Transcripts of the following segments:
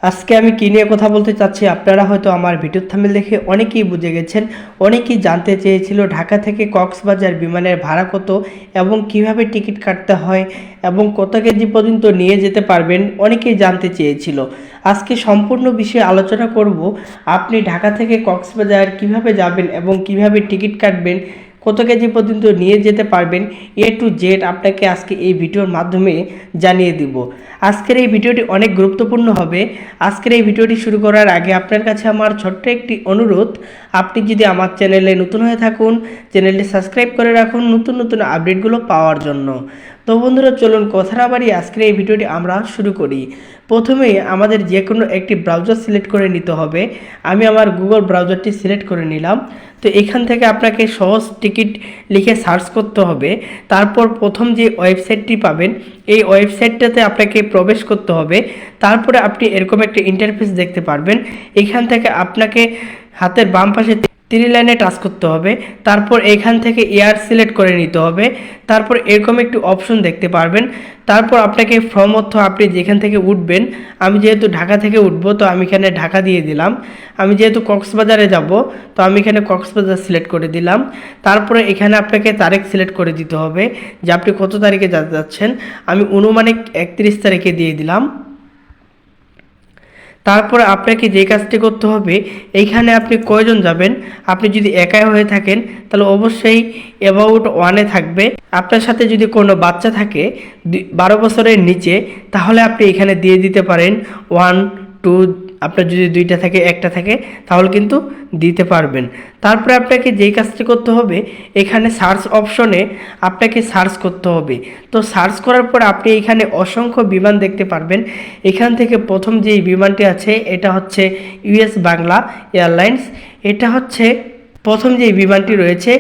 আজকে আমি কি নিয়ে কথা বলতে চাচ্ছি আপনারা হয়তো আমার ভিডিওর থাম্বনেল দেখে অনেকেই বুঝে গেছেন। অনেকেই জানতে চেয়েছিল ঢাকা থেকে কক্সবাজার বিমানের ভাড়া কত এবং কিভাবে টিকিট কাটতে হয় এবং কত কেজি পর্যন্ত নিয়ে যেতে পারবেন, অনেকেই জানতে চেয়েছিল। আজকে সম্পূর্ণ বিষয়ে আলোচনা করব। আপনি ঢাকা থেকে কক্সবাজার কিভাবে যাবেন এবং কিভাবে টিকিট কাটবেন, কত কেজি পর্যন্ত নিয়ে যেতে পারবেন, এ টু জেড আপনাকে আজকে এই ভিডিওর মাধ্যমে জানিয়ে দিব। আজকের এই ভিডিওটি অনেক গুরুত্বপূর্ণ হবে। আজকের এই ভিডিওটি শুরু করার আগে আপনার কাছে আমার ছোট্ট একটি অনুরোধ, আপনি যদি আমার চ্যানেলে নতুন হয়ে থাকুন, চ্যানেলটি সাবস্ক্রাইব করে রাখুন নতুন নতুন আপডেটগুলো পাওয়ার জন্য। তো বন্ধুরা, চলুন কথা না বাড়িয়ে আজকের এই ভিডিওটি আমরা শুরু করি। প্রথমেই আমাদের যে কোনো একটি ব্রাউজার সিলেক্ট করে নিতে হবে। আমি আমার গুগল ব্রাউজারটি সিলেক্ট করে নিলাম। তো এখান থেকে আপনাকে সহজ টিকিট লিখে সার্চ করতে হবে। তারপর প্রথম যে ওয়েবসাইটটি পাবেন, এই ওয়েবসাইটটাতে আপনাকে প্রবেশ করতে হবে। তারপরে আপনি এরকম একটা ইন্টারফেস দেখতে পারবেন। এখান থেকে আপনাকে হাতের বাম পাশে 3 লাইনে টাচ করতে হবে। তারপর এখান থেকে এয়ার সিলেক্ট করে নিতে হবে। তারপর এরকম একটি অপশন দেখতে পারবেন। তারপর আপনাকে ফ্রম অর্থ আপনি যেখান থেকে উঠবেন। আমি যেহেতু ঢাকা থেকে উঠবো, তো আমি এখানে ঢাকা দিয়ে দিলাম। আমি যেহেতু কক্সবাজারে যাব, তো আমি এখানে কক্সবাজার সিলেক্ট করে দিলাম। তারপরে এখানে আপনাকে তারিখ সিলেক্ট করে দিতে হবে যে আপনি কত তারিখে যেতে যাচ্ছেন। আমি অনুমানিক 31 তারিখে দিয়ে দিলাম। তারপরে আপনাকে যে কাজটি করতে হবে, এইখানে আপনি কয়জন যাবেন। আপনি যদি একাই হয়ে থাকেন তাহলে অবশ্যই অ্যাবাউট 1-এ থাকবে। আপনার সাথে যদি কোনো বাচ্চা থাকে 12 বছরের নিচে, তাহলে আপনি এখানে দিয়ে দিতে পারেন 1, 2। আপনার যদি 2টা থাকে, 1টা থাকে, তাহলে কিন্তু দিতে পারবেন। তারপরে আপনাকে যেই কাজটি করতে হবে, এখানে সার্চ অপশনে আপনাকে সার্চ করতে হবে। তো সার্চ করার পর আপনি এখানে অসংখ্য বিমান দেখতে পারবেন। এখান থেকে প্রথম যেই বিমানটি আছে, এটা হচ্ছে ইউএস বাংলা এয়ারলাইন্স। এটা হচ্ছে প্রথম যে বিমানটি রয়েছে।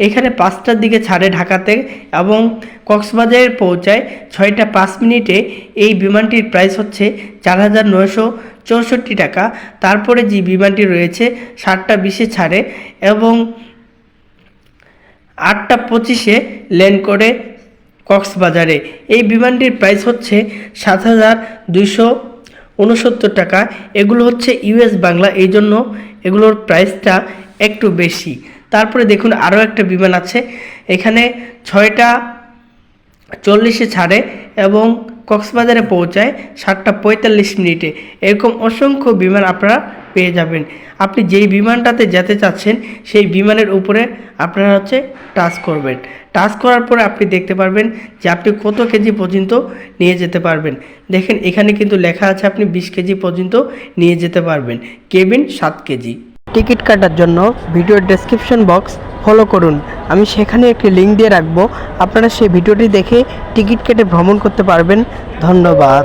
এখানে 5টার দিকে ছাড়ে ঢাকাতে এবং কক্সবাজারে পৌঁছায় 6টা 5 মিনিটে। এই বিমানটির প্রাইস হচ্ছে 4,964 টাকা। তারপরে যে বিমানটি রয়েছে 7টা 20-এ ছাড়ে এবং 8টা 25-এ ল্যান্ড করে কক্সবাজারে। এই বিমানটির প্রাইস হচ্ছে 7,269 টাকা। এগুলো হচ্ছে ইউএস বাংলা, এই জন্য এগুলোর প্রাইসটা একটু বেশি। তারপরে দেখুন আরও একটা বিমান আছে। এখানে 6টা 40-এ ছাড়ে এবং কক্সবাজারে পৌঁছায় 7টা 45 মিনিটে। এরকম অসংখ্য বিমান আপনারা পেয়ে যাবেন। আপনি যেই বিমানটাতে যেতে চাচ্ছেন, সেই বিমানের উপরে আপনারা টাচ করবেন। টাচ করার পরে আপনি দেখতে পারবেন যে আপনি কত কেজি পর্যন্ত নিয়ে যেতে পারবেন। দেখেন এখানে কিন্তু লেখা আছে আপনি 20 কেজি পর্যন্ত নিয়ে যেতে পারবেন, কেবিন 7 কেজি। টিকিট কাটার জন্য ভিডিওর ডেসক্রিপশন বক্স ফলো করুন, আমি সেখানে একটি লিঙ্ক দিয়ে রাখবো। আপনারা সেই ভিডিওটি দেখে টিকিট কেটে ভ্রমণ করতে পারবেন। ধন্যবাদ।